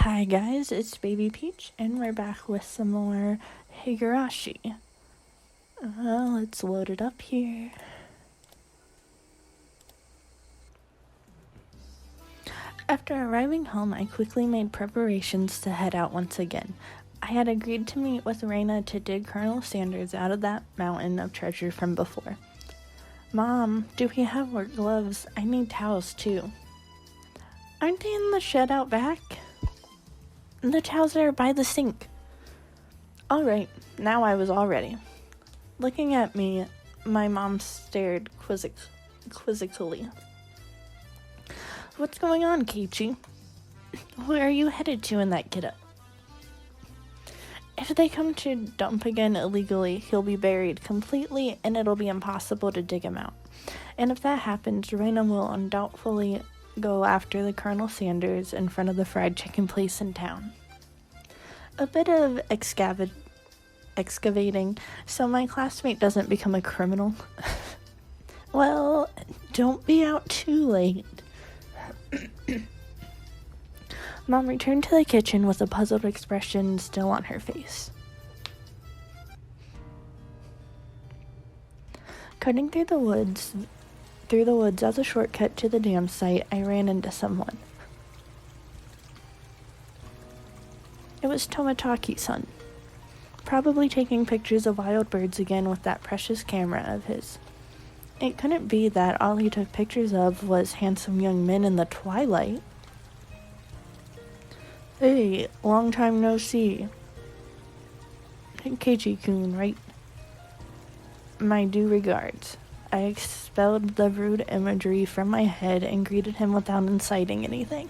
Hi guys, it's Baby Peach, and we're back with some more Higurashi. Let's load it up here. After arriving home, I quickly made preparations to head out once again. I had agreed to meet with Reina to dig Colonel Sanders out of that mountain of treasure from before. Mom, do we have work gloves? I need towels too. Aren't they in the shed out back? The towels are by the sink. All right, now I was all ready. Looking at me, my mom stared quizzically. What's going on, Keiichi? Where are you headed to in that getup? If they come to dump again illegally, he'll be buried completely and it'll be impossible to dig him out. And if that happens, Reina will undoubtedly go after the Colonel Sanders in front of the fried chicken place in town. A bit of excavating so my classmate doesn't become a criminal. Well, don't be out too late. Mom returned to the kitchen with a puzzled expression still on her face. Cutting through the woods as a shortcut to the dam site, I ran into someone. It was Tomotaki's-san, probably taking pictures of wild birds again with that precious camera of his. It couldn't be that all he took pictures of was handsome young men in the twilight. Hey, long time no see. Keiichi-kun, right? My due regards. I expelled the rude imagery from my head and greeted him without inciting anything.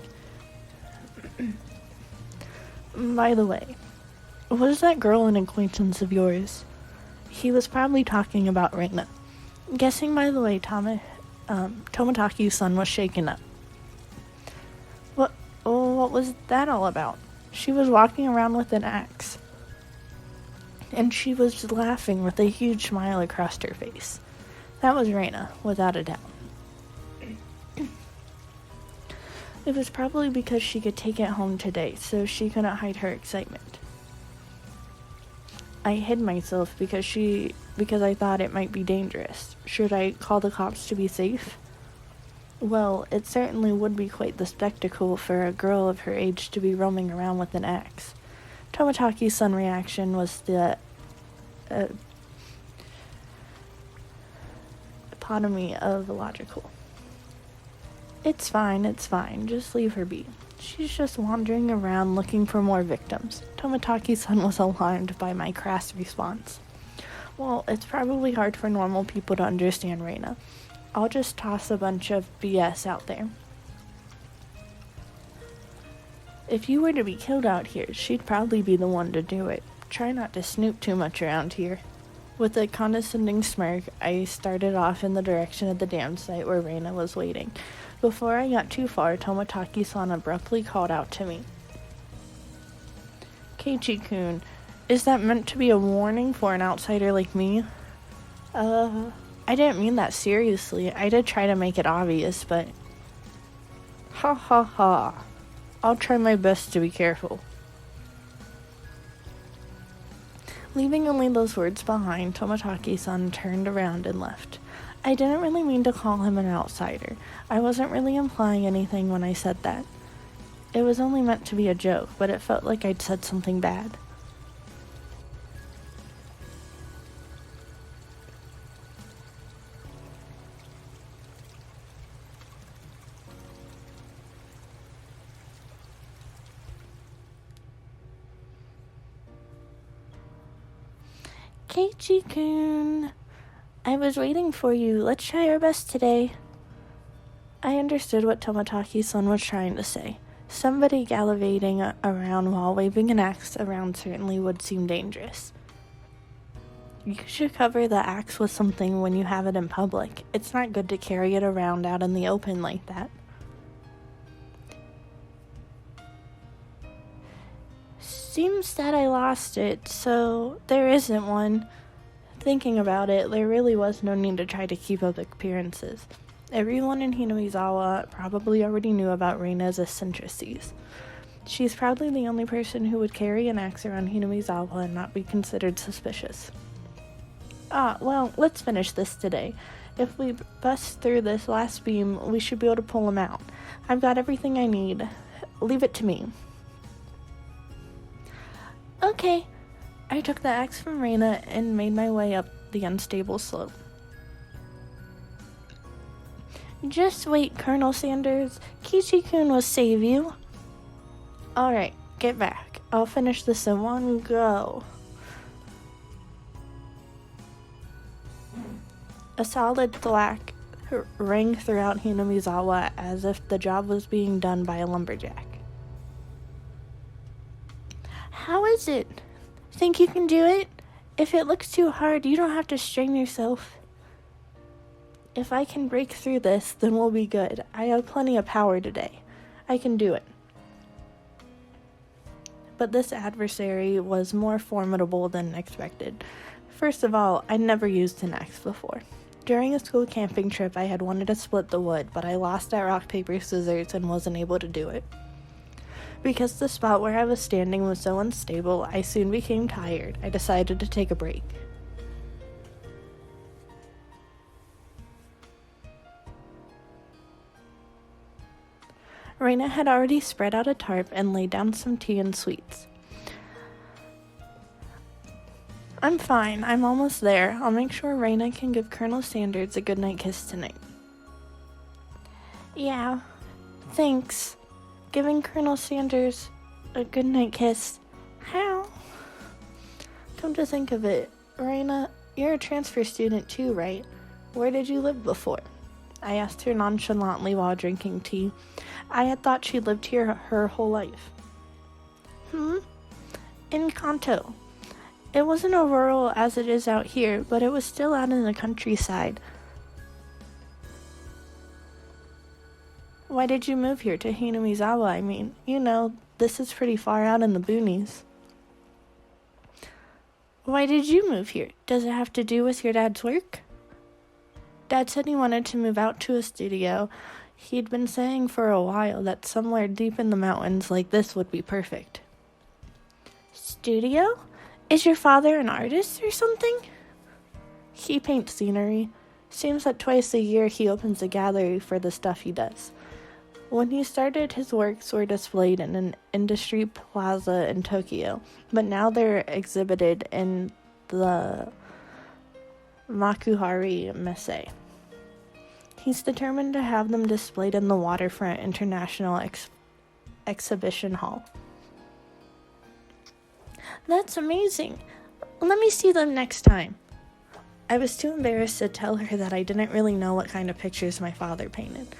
By the way, was that girl an acquaintance of yours? He was probably talking about Reina. Guessing by the way Tomotaki's-san was shaken up. What was that all about? She was walking around with an axe. And she was laughing with a huge smile across her face. That was Reina, without a doubt. It was probably because she could take it home today, so she couldn't hide her excitement. I hid myself because I thought it might be dangerous. Should I call the cops to be safe? Well, it certainly would be quite the spectacle for a girl of her age to be roaming around with an axe. Tomotaki's-san reaction was the epitome of illogical. It's fine, just leave her be. She's just wandering around looking for more victims. Tomotaki's-san was alarmed by my crass response. Well, it's probably hard for normal people to understand Reina. I'll just toss a bunch of BS out there. If you were to be killed out here, she'd probably be the one to do it. Try not to snoop too much around here. With a condescending smirk, I started off in the direction of the dam site where Reina was waiting. Before I got too far, Tomotaki's-san abruptly called out to me. Keiichi-kun, is that meant to be a warning for an outsider like me? I didn't mean that seriously. I did try to make it obvious, but... Ha ha ha. I'll try my best to be careful. Leaving only those words behind, Tomotaki's-san turned around and left. I didn't really mean to call him an outsider. I wasn't really implying anything when I said that. It was only meant to be a joke, but it felt like I'd said something bad. Keiichi-kun, I was waiting for you. Let's try our best today. I understood what Tomotaki's-san was trying to say. Somebody gallivanting around while waving an axe around certainly would seem dangerous. You should cover the axe with something when you have it in public. It's not good to carry it around out in the open like that. Seems that I lost it, so there isn't one. Thinking about it, there really was no need to try to keep up appearances. Everyone in Hinamizawa probably already knew about Reina's eccentricities. She's probably the only person who would carry an axe around Hinamizawa and not be considered suspicious. Well, let's finish this today. If we bust through this last beam, we should be able to pull him out. I've got everything I need. Leave it to me. Okay. I took the axe from Reina and made my way up the unstable slope. Just wait, Colonel Sanders. Kichi-kun will save you. Alright, get back. I'll finish this in one go. A solid thwack rang throughout Hinamizawa as if the job was being done by a lumberjack. How is it? Think you can do it? If it looks too hard, you don't have to strain yourself. If I can break through this, then we'll be good. I have plenty of power today. I can do it. But this adversary was more formidable than expected. First of all, I'd never used an axe before. During a school camping trip, I had wanted to split the wood, but I lost at rock, paper, scissors and wasn't able to do it. Because the spot where I was standing was so unstable, I soon became tired. I decided to take a break. Reina had already spread out a tarp and laid down some tea and sweets. I'm fine. I'm almost there. I'll make sure Reina can give Colonel Sanders a goodnight kiss tonight. Yeah, thanks. Giving Colonel Sanders a goodnight kiss. How? Come to think of it, Reina, you're a transfer student too, right? Where did you live before? I asked her nonchalantly while drinking tea. I had thought she lived here her whole life. In Kanto. It wasn't as rural as it is out here, but it was still out in the countryside. Why did you move here to Hinamizawa, I mean? You know, this is pretty far out in the boonies. Why did you move here? Does it have to do with your dad's work? Dad said he wanted to move out to a studio. He'd been saying for a while that somewhere deep in the mountains like this would be perfect. Studio? Is your father an artist or something? He paints scenery. Seems that twice a year he opens a gallery for the stuff he does. When he started, his works were displayed in an industry plaza in Tokyo, but now they're exhibited in the Makuhari Messe. He's determined to have them displayed in the Waterfront International Exhibition Hall. That's amazing. Let me see them next time. I was too embarrassed to tell her that I didn't really know what kind of pictures my father painted.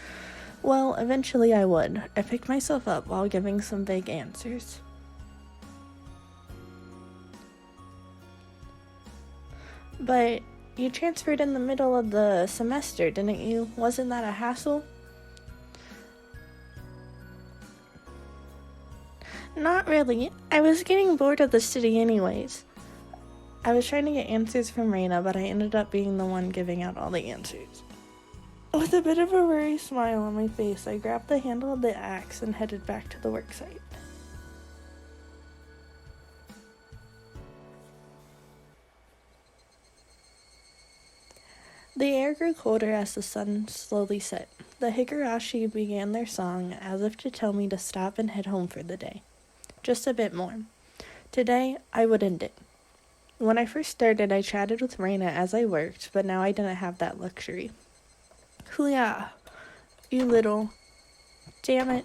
Well, eventually I would. I picked myself up while giving some vague answers. But you transferred in the middle of the semester, didn't you? Wasn't that a hassle? Not really. I was getting bored of the city anyways. I was trying to get answers from Reina, but I ended up being the one giving out all the answers. With a bit of a worried smile on my face, I grabbed the handle of the axe and headed back to the worksite. The air grew colder as the sun slowly set. The Higurashi began their song as if to tell me to stop and head home for the day. Just a bit more. Today, I would end it. When I first started, I chatted with Reina as I worked, but now I didn't have that luxury. Hoo-yah, you little... Damn it.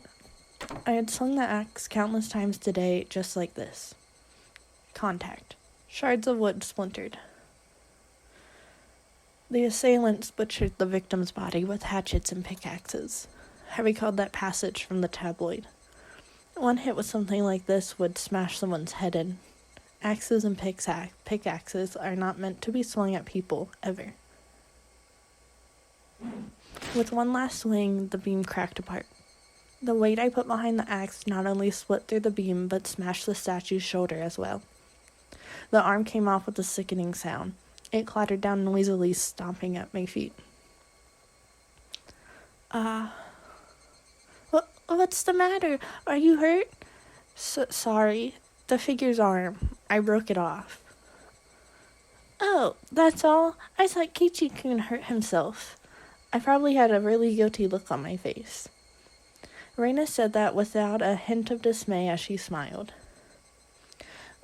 I had slung the axe countless times today, just like this. Contact. Shards of wood splintered. The assailants butchered the victim's body with hatchets and pickaxes. I recalled that passage from the tabloid. One hit with something like this would smash someone's head in. Axes and pickaxes are not meant to be swung at people, ever. With one last swing, the beam cracked apart. The weight I put behind the axe not only split through the beam, but smashed the statue's shoulder as well. The arm came off with a sickening sound. It clattered down noisily, stomping at my feet. What's the matter? Are you hurt? Sorry. The figure's arm. I broke it off. Oh, that's all? I thought Kichi-kun hurt himself. I probably had a really guilty look on my face. Reina said that without a hint of dismay as she smiled.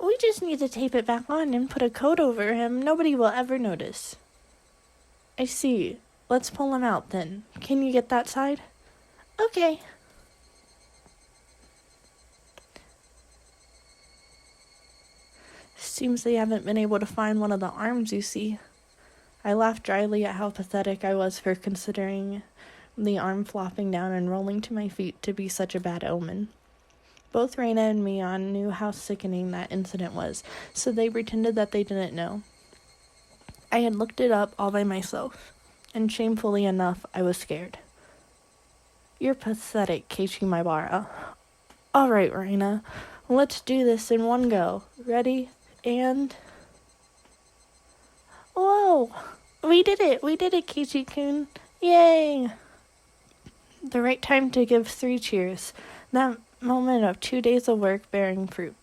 We just need to tape it back on and put a coat over him. Nobody will ever notice. I see. Let's pull him out then. Can you get that side? Okay. Seems they haven't been able to find one of the arms, you see. I laughed dryly at how pathetic I was for considering the arm flopping down and rolling to my feet to be such a bad omen. Both Reina and Mion knew how sickening that incident was, so they pretended that they didn't know. I had looked it up all by myself, and shamefully enough, I was scared. You're pathetic, Keiichi Maibara. All right, Reina, let's do this in one go. Ready? And... Whoa! We did it, Keiichi-kun. Yay! The right time to give 3 cheers. That moment of 2 days of work bearing fruit.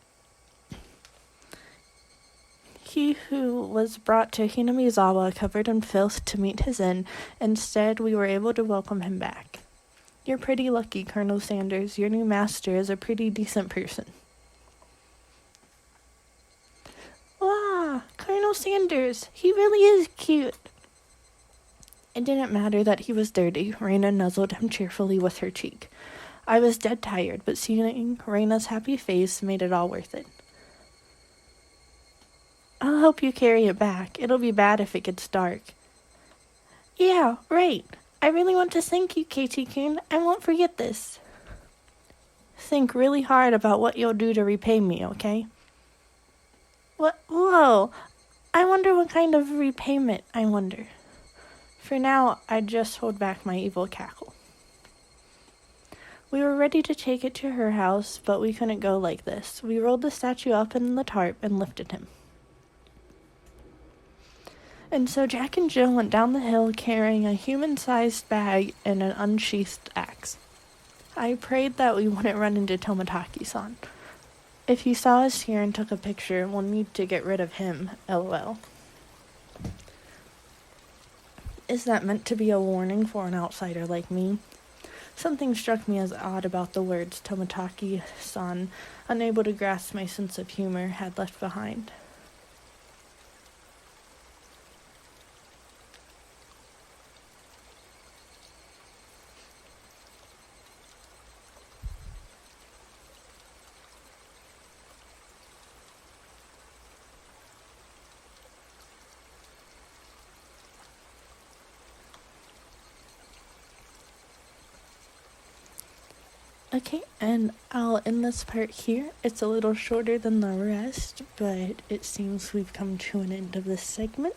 He who was brought to Hinamizawa covered in filth to meet his end, instead we were able to welcome him back. You're pretty lucky, Colonel Sanders. Your new master is a pretty decent person. Wow, Colonel Sanders, he really is cute. It didn't matter that he was dirty. Reina nuzzled him cheerfully with her cheek. I was dead tired, but seeing Reina's happy face made it all worth it. I'll help you carry it back. It'll be bad if it gets dark. Yeah, right. I really want to thank you, Keiichi-kun. I won't forget this. Think really hard about what you'll do to repay me, okay? What? Whoa. I wonder what kind of repayment, I wonder. For now, I just hold back my evil cackle. We were ready to take it to her house, but we couldn't go like this. We rolled the statue up in the tarp and lifted him. And so Jack and Jill went down the hill carrying a human-sized bag and an unsheathed axe. I prayed that we wouldn't run into Toмотaki-san. If he saw us here and took a picture, we'll need to get rid of him, LOL. Is that meant to be a warning for an outsider like me? Something struck me as odd about the words Toмотaki-san, unable to grasp my sense of humor, had left behind. Okay, and I'll end this part here. It's a little shorter than the rest, but it seems we've come to an end of this segment.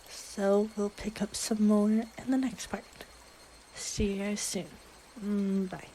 So we'll pick up some more in the next part. See you guys soon. Bye.